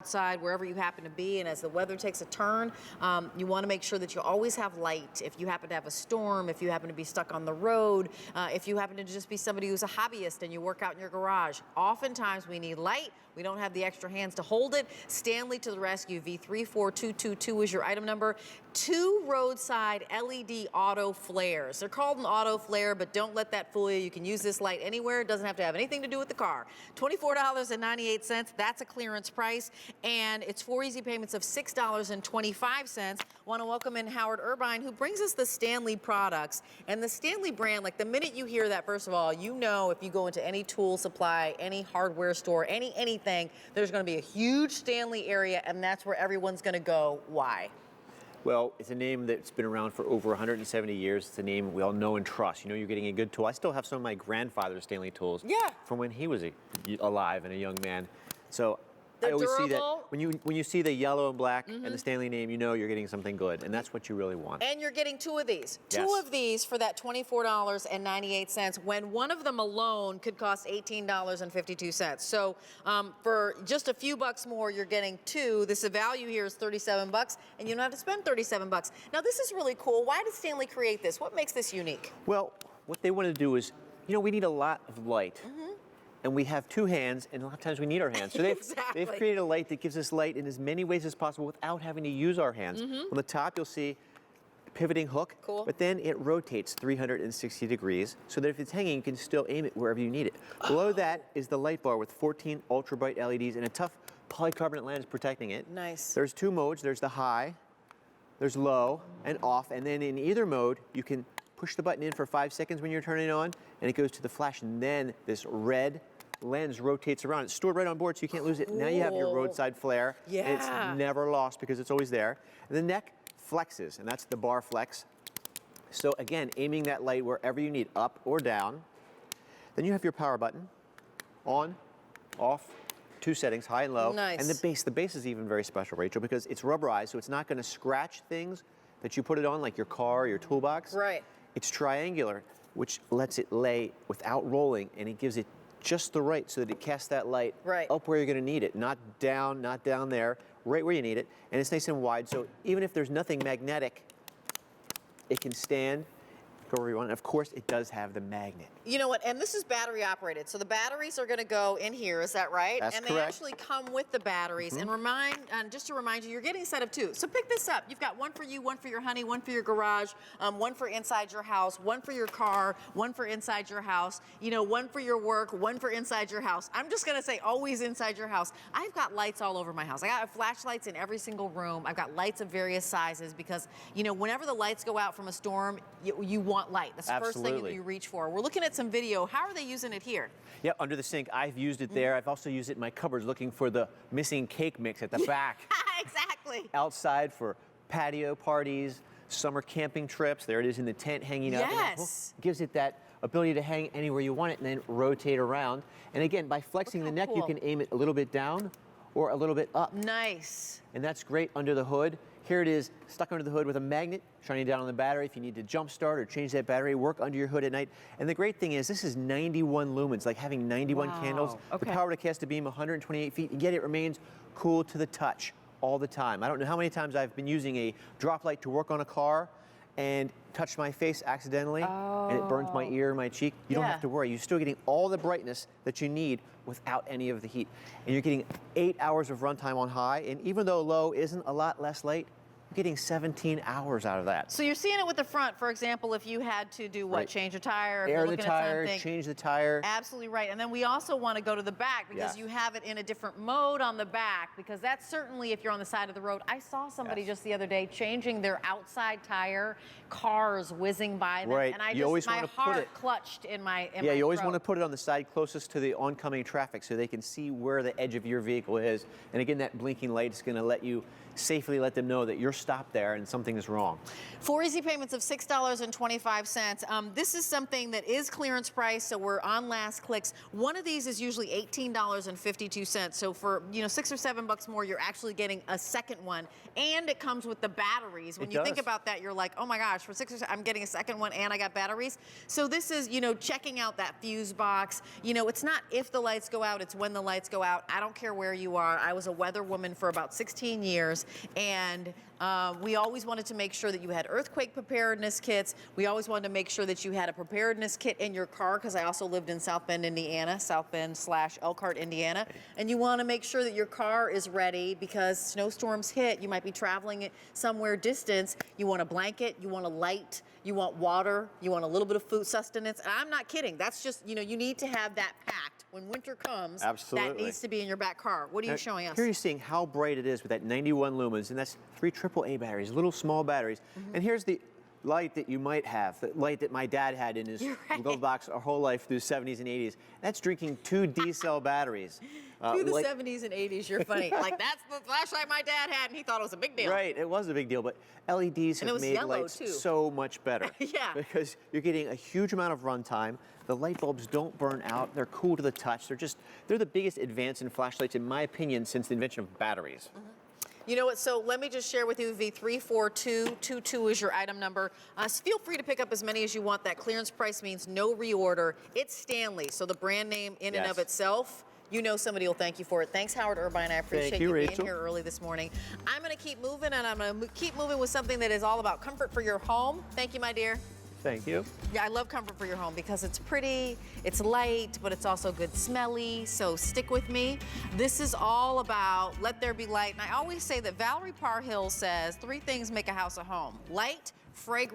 outside, wherever you happen to be, and as the weather takes a turn, you want to make sure that you always have light. If you happen to have a storm, if you happen to be stuck on the road, if you happen to just be somebody who's a hobbyist and you work out in your garage, oftentimes we need light. We don't have the extra hands to hold it. Stanley to the rescue. V34222 is your item number. 2 Roadside LED auto flares. They're called an auto flare, but don't let that fool you. You can use this light anywhere. It doesn't have to have anything to do with the car. $24.98. That's a clearance price, and it's 4 easy payments of $6.25. Want to welcome in Howard Irvine, who brings us the Stanley products. And the Stanley brand, like the minute you hear that, first of all, you know if you go into any tool supply, any hardware store, anything, there's going to be a huge Stanley area, and that's where everyone's going to go. Why? Well, it's a name that's been around for over 170 years. It's a name we all know and trust. You know you're getting a good tool. I still have some of my grandfather's Stanley tools from when he was alive and a young man. So I always see that when you see the yellow and black and the Stanley name, you know you're getting something good, and that's what you really want. And you're getting 2 of these. Yes. 2 of these for that $24.98, when one of them alone could cost $18.52. So for just a few bucks more, you're getting 2. This value here is $37, and you don't have to spend $37. Now this is really cool. Why did Stanley create this? What makes this unique? Well, what they want to do is, you know, we need a lot of light. And we have 2 hands, and a lot of times we need our hands. So they've created a light that gives us light in as many ways as possible without having to use our hands. On the top, you'll see a pivoting hook, but then it rotates 360 degrees so that if it's hanging, you can still aim it wherever you need it. Below that is the light bar with 14 ultra bright LEDs and a tough polycarbonate lens protecting it. Nice. There's 2 modes. There's the high, there's low and off, and then in either mode, you can push the button in for 5 seconds when you're turning it on, and it goes to the flash, and then this red lens rotates around. It's stored right on board, so you can't lose it. Now you have your roadside flare. Yeah. And it's never lost because it's always there. And the neck flexes, and that's the BarFlex. So again, aiming that light wherever you need, up or down. Then you have your power button, on, off, 2 settings, high and low. Nice. And the base is even very special, Rachel, because it's rubberized, so it's not going to scratch things that you put it on, like your car or your toolbox. Right. It's triangular, which lets it lay without rolling, and it gives it just the right so that it casts that light up where you're going to need it, not down there, right where you need it. And it's nice and wide, so even if there's nothing magnetic, it can stand, go where you want. And of course, it does have the magnet. You know what? And this is battery operated. So the batteries are going to go in here. Is that right? That's correct. They actually come with the batteries. And just to remind you, you're getting a set of 2. So pick this up. You've got one for you, one for your honey, one for your garage, one for inside your house, one for your car, one for inside your house, you know, one for your work, one for inside your house. I'm just going to say always inside your house. I've got lights all over my house. I got flashlights in every single room. I've got lights of various sizes because, you know, whenever the lights go out from a storm, you want light. That's the first thing that you reach for. We're looking at some video. How are they using it here? Yeah, under the sink. I've used it there. I've also used it in my cupboards looking for the missing cake mix at the back. Exactly. Outside for patio parties, summer camping trips. There it is in the tent hanging out. Yes. It gives it that ability to hang anywhere you want it and then rotate around. And again, by flexing the neck, you can aim it a little bit down or a little bit up. Nice. And that's great under the hood. Here it is, stuck under the hood with a magnet, shining down on the battery. If you need to jump start or change that battery, work under your hood at night. And the great thing is, this is 91 lumens, like having 91 candles. The power to cast a beam 128 feet, and yet it remains cool to the touch all the time. I don't know how many times I've been using a drop light to work on a car and touched my face accidentally, and it burns my ear, my cheek. You don't have to worry. You're still getting all the brightness that you need without any of the heat. And you're getting 8 hours of runtime on high, and even though low isn't a lot less light, you're getting 17 hours out of that. So you're seeing it with the front, for example, if you had to do what, change a tire, if air you're the looking tire, at something. change the tire. Absolutely right. And then we also want to go to the back because you have it in a different mode on the back, because that's certainly if you're on the side of the road. I saw somebody just the other day changing their outside tire, cars whizzing by them, and I my heart clutched in my Yeah, you always throat. want to put it on the side closest to the oncoming traffic so they can see where the edge of your vehicle is. And again, that blinking light is going to let you safely let them know that you're stop there and something is wrong. 4 easy payments of $6.25. This is something that is clearance price, so we're on last clicks. One of these is usually $18.52. So for, you know, $6 or $7 more, you're actually getting a second one, and it comes with the batteries. When you think about that, you're like, oh my gosh, for $6 or $7, I'm getting a second one and I got batteries. So this is, you know, checking out that fuse box. You know, it's not if the lights go out, it's when the lights go out. I don't care where you are. I was a weather woman for about 16 years, and we always wanted to make sure that you had earthquake preparedness kits. We always wanted to make sure that you had a preparedness kit in your car, because I also lived in South Bend, Indiana, South Bend / Elkhart, Indiana. And you want to make sure that your car is ready, because snowstorms hit. You might be traveling somewhere distance. You want a blanket, you want a light, you want water, you want a little bit of food sustenance. And I'm not kidding. That's just, you know, you need to have that packed. When winter comes, absolutely, that needs to be in your back car. What are you showing us? Here you're seeing how bright it is with that 91 lumens, and that's 3 AAA batteries, little small batteries. And here's the light that you might have, the light that my dad had in his glove box our whole life through the 70s and 80s. That's drinking 2 D-cell batteries. Through the 70s and 80s, you're funny. Like, that's the flashlight my dad had, and he thought it was a big deal. Right, it was a big deal, but LEDs have made lights so much better. Yeah. Because you're getting a huge amount of runtime. The light bulbs don't burn out. They're cool to the touch. They're the biggest advance in flashlights, in my opinion, since the invention of batteries. You know what, so let me just share with you, V34222 is your item number. Feel free to pick up as many as you want. That clearance price means no reorder. It's Stanley, so the brand name in and of itself, you know somebody will thank you for it. Thanks, Howard Irvine. I appreciate you being here early this morning. I'm going to keep moving, and I'm going to keep moving with something that is all about comfort for your home. Thank you, my dear. Thank you. Yeah, I love comfort for your home because it's pretty, it's light, but it's also good smelly, so stick with me. This is all about let there be light. And I always say that Valerie Parr Hill says 3 things make a house a home: light, fragrance,